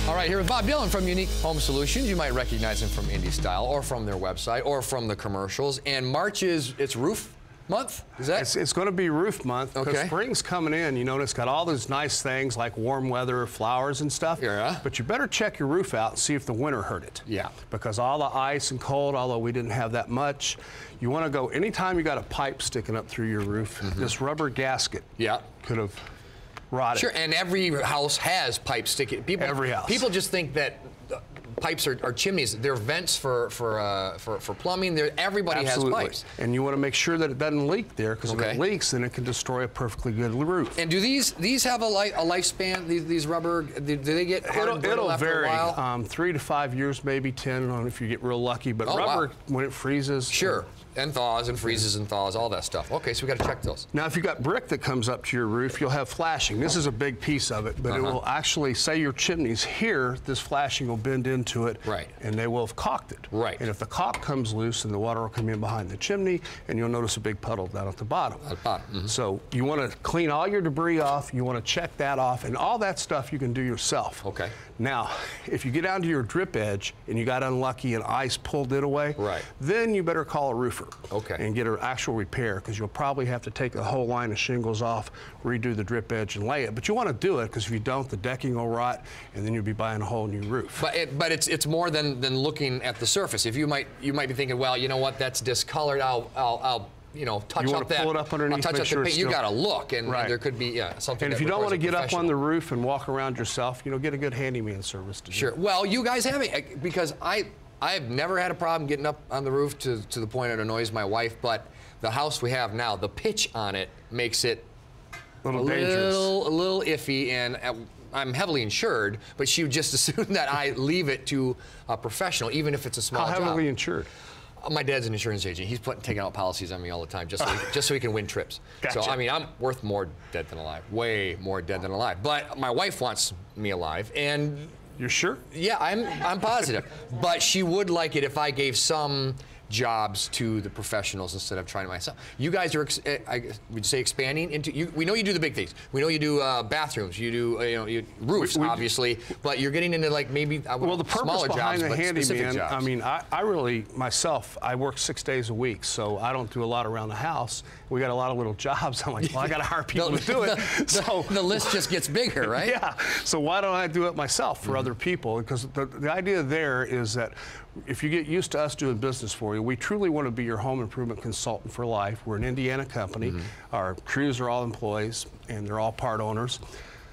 All right, here with Bob Dillon from Unique Home Solutions. You might recognize him from Indy Style or from their website or from the commercials. And March it's roof month? Is that? It's going to be roof month because spring's coming in. You know, it's got all those nice things like warm weather, flowers and stuff. Yeah. But you better check your roof out and see if the winter hurt it. Yeah. Because all the ice and cold, although we didn't have that much, you want to go anytime you got a pipe sticking up through your roof, this rubber gasket could have rotted. Sure, and every house has pipes sticking. Every house. People just think that pipes are chimneys. They're vents for plumbing. Everybody has pipes. And you want to make sure that it doesn't leak there, because if it leaks, then it can destroy a perfectly good roof. And do these have a lifespan? These rubber, do they get hard and brittle after a while? 3 to 5 years, maybe 10, on if you get real lucky. But rubber, when it freezes, and thaws and freezes and thaws, all that stuff. Okay, so we got to check those. Now, if you've got brick that comes up to your roof, you'll have flashing. This is a big piece of it, but it will actually, say your chimney's here, this flashing will bend into it, and they will have caulked it. And if the caulk comes loose, then the water will come in behind the chimney, and you'll notice a big puddle down at the bottom. So you want to clean all your debris off, you want to check that off, and all that stuff you can do yourself. Now, if you get down to your drip edge and you got unlucky and ice pulled it away, then you better call a roofer and get an actual repair, because you'll probably have to take the whole line of shingles off, redo the drip edge and lay it. But you want to do it, because if you don't, the decking will rot and then you'll be buying a whole new roof. But it's more than looking at the surface. If you might be thinking, well, you know what, that's discolored, I'll you know, touch up that. Pull it up underneath, touch up the paint. You got to look, and there could be something. And if you don't want to get up on the roof and walk around yourself, you know, get a good handyman service to do. Well, you guys have it, because I've never had a problem getting up on the roof to the point it annoys my wife. But the house we have now, the pitch on it makes it a little dangerous, a little iffy, and I'm heavily insured, but she would just assume that I leave it to a professional, even if it's a small job. How heavily insured? My dad's an insurance agent. He's taking out policies on me all the time just so he can win trips. So, I mean, I'm worth more dead than alive, way more dead than alive. But my wife wants me alive, and... You're sure? Yeah, I'm positive. But she would like it if I gave some jobs to the professionals instead of trying it myself. You guys are, would you say, expanding into? We know you do the big things. We know you do bathrooms. You do roofs, obviously. But you're getting into like maybe the purpose behind the handyman. I mean, I really myself, I work 6 days a week, so I don't do a lot around the house. We got a lot of little jobs. I'm like, well, I got to hire people to do it. So the list just gets bigger, right? Yeah. So why don't I do it myself for other people? Because the idea there is that if you get used to us doing business for you, we truly want to be your home improvement consultant for life. We're an Indiana company. Our crews are all employees, and they're all part owners.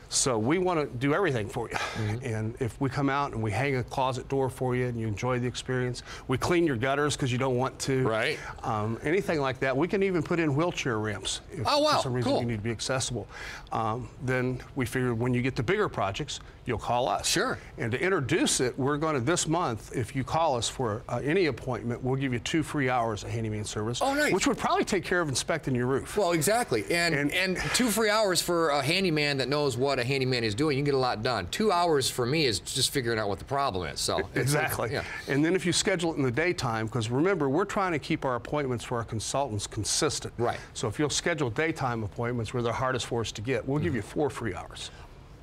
So we want to do everything for you. And if we come out and we hang a closet door for you and you enjoy the experience, we clean your gutters because you don't want to. Anything like that. We can even put in wheelchair ramps if for some reason you need to be accessible. Then we figured when you get the bigger projects, you'll call us. And to introduce it, we're going to, this month, if you call us for any appointment, we'll give you 2 free hours of handyman service, which would probably take care of inspecting your roof. Well, exactly. And 2 free hours for a handyman that knows what a handyman is doing, you can get a lot done. 2 hours for me is just figuring out what the problem is. So exactly. And then if you schedule it in the daytime, because remember, we're trying to keep our appointments for our consultants consistent. So if you'll schedule daytime appointments where they're hardest for us to get, we'll give you 4 free hours.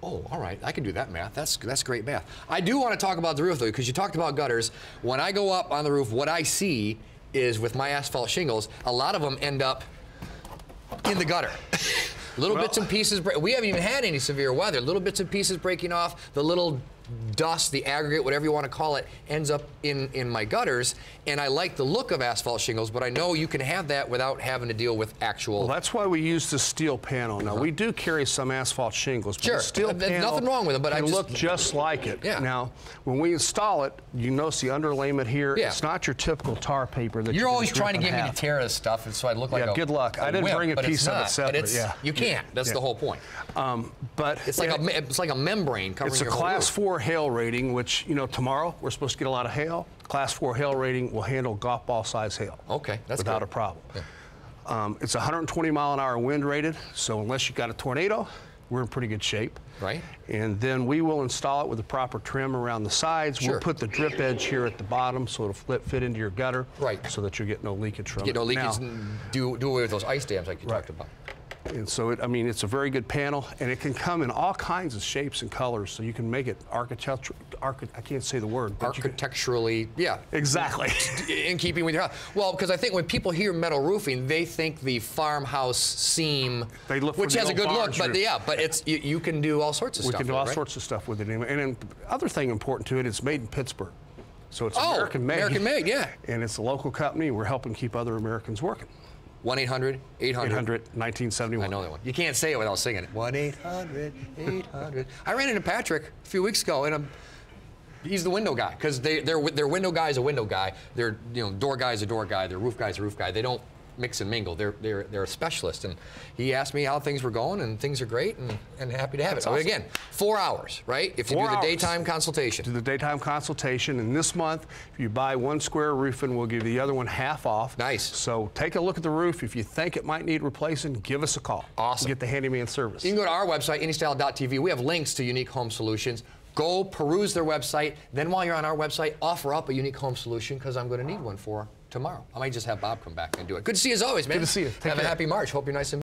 Oh, all right. I can do that math. That's great math. I do want to talk about the roof, though, because you talked about gutters. When I go up on the roof, what I see is with my asphalt shingles, a lot of them end up in the gutter. Little bits and pieces. We haven't even had any severe weather. Little bits and pieces breaking off. The little dust, the aggregate, whatever you want to call it, ends up in my gutters. And I like the look of asphalt shingles, but I know you can have that without having to deal with actual... Well, that's why we use the steel panel. Now, we do carry some asphalt shingles, but the steel panel nothing wrong with it, but can look just like it. Now, when we install it, you notice the underlayment here. It's not your typical tar paper that you're always trying to get me to tear this stuff, and so I look like a good luck. I didn't bring a piece of it separate. You can't. That's the whole point. But it's like a membrane covering your whole roof. It's a Class 4 hail rating, which, you know, tomorrow we're supposed to get a lot of hail. Class 4 hail rating will handle golf ball size hail. That's without a problem. It's 120 mile an hour wind rated, so unless you've got a tornado, we're in pretty good shape. And then we will install it with the proper trim around the sides. We'll put the drip edge here at the bottom so it'll fit into your gutter so that you get no leakage from it. Get no leakage and do away with those ice dams like you talked about. And so, I mean, it's a very good panel, and it can come in all kinds of shapes and colors, so you can make it architectural. I can't say the word. But architecturally, yeah. Exactly. In keeping with your house. Well, because I think when people hear metal roofing, they think the farmhouse seam, which has a good look, but yeah, but it's you can do all sorts of stuff. We can do all right? sorts of stuff with it. And then the other thing important to it, it's made in Pittsburgh. So it's American made. American made, yeah. And it's a local company. We're helping keep other Americans working. 1-800-800. 800-1971. I know that one. You can't say it without singing it. 1-800-800. I ran into Patrick a few weeks ago, and he's the window guy, because their window guy is a window guy. Their door guy is a door guy. Their roof guy is a roof guy. They don't mix and mingle. They're a specialist, and he asked me how things were going, and things are great, and happy to have it. So awesome. again, 4 hours, right? If you do the daytime consultation. Do the daytime consultation, and this month, if you buy one square roofing, we'll give the other one half off. Nice. So take a look at the roof. If you think it might need replacing, give us a call. Awesome. Get the handyman service. You can go to our website, anystyle.tv. We have links to Unique Home Solutions. Go peruse their website. Then while you're on our website, offer up a Unique Home Solution, because I'm going to need one for tomorrow. I might just have Bob come back and do it. Good to see you as always, man. Good to see you. Have a happy March. Hope you're nice and